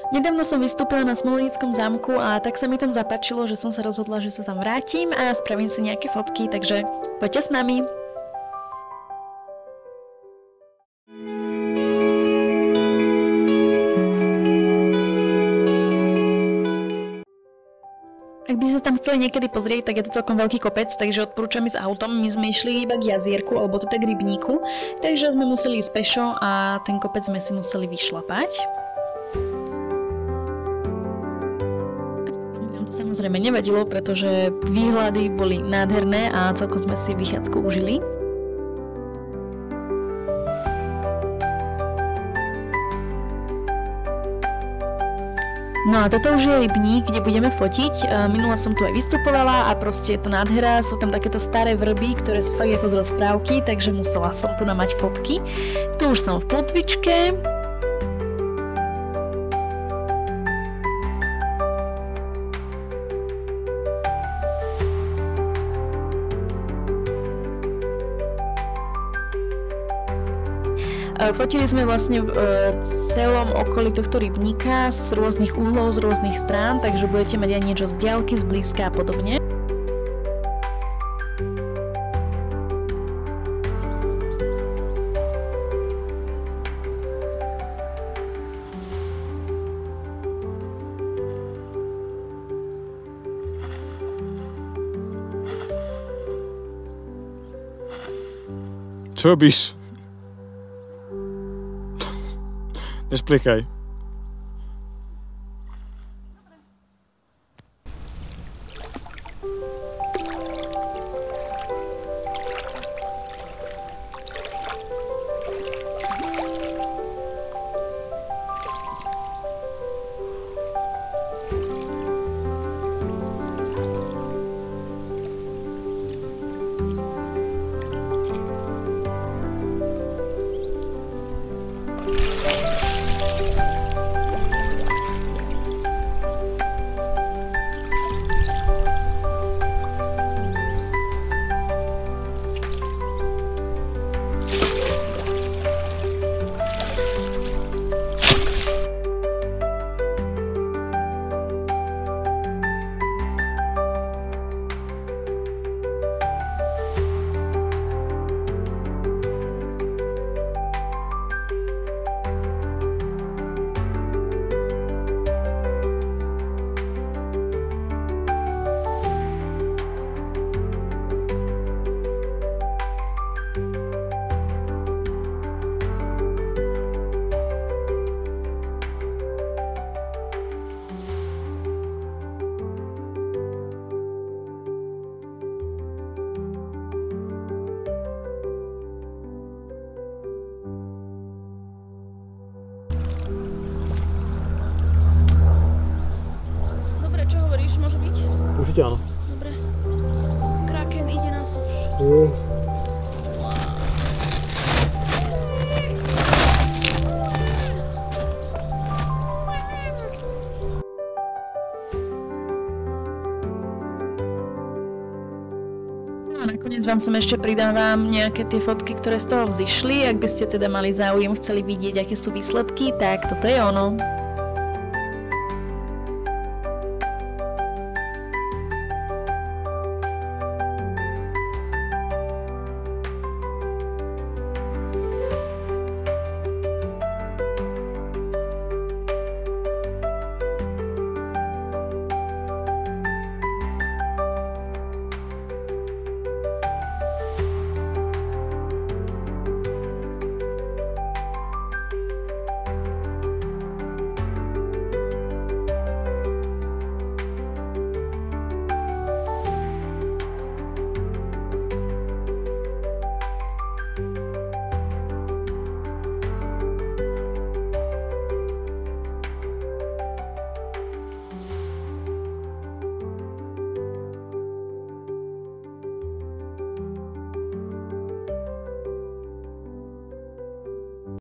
Nedávno som vystúpila na Smolníckom zámku a tak sa mi tam zapáčilo, že som sa rozhodla, že sa tam vrátim a spravím si nejaké fotky, takže poďte s nami. Ak by ste tam chceli niekedy pozrieť, tak je to celkom veľký kopec, takže odporúčam ísť autom. My sme išli iba k jazierku, alebo teda k rybníku, takže sme museli ísť pešo a ten kopec sme si museli vyšlapať. Nám to samozrejme nevadilo, pretože výhľady boli nádherné a celkom sme si vychádzku užili. No a toto už je rybník, kde budeme fotiť. Minula som tu aj vystupovala a proste je to nádhera. Sú tam takéto staré vrby, ktoré sú fakt ako z rozprávky, takže musela som tu namať fotky. Tu už som v plotvičke. Fotili sme vlastne v celom okolí tohto rybníka z rôznych úhlov, z rôznych strán, takže budete mať aj niečo z diaľky, z blízka a podobne. Čo robíš? Nešplikaj. Určite áno. Dobre. Kraken ide na súš. No a nakoniec vám som ešte pridávam nejaké tie fotky, ktoré z toho vzišli. Ak by ste teda mali záujem, chceli vidieť, aké sú výsledky, tak toto je ono.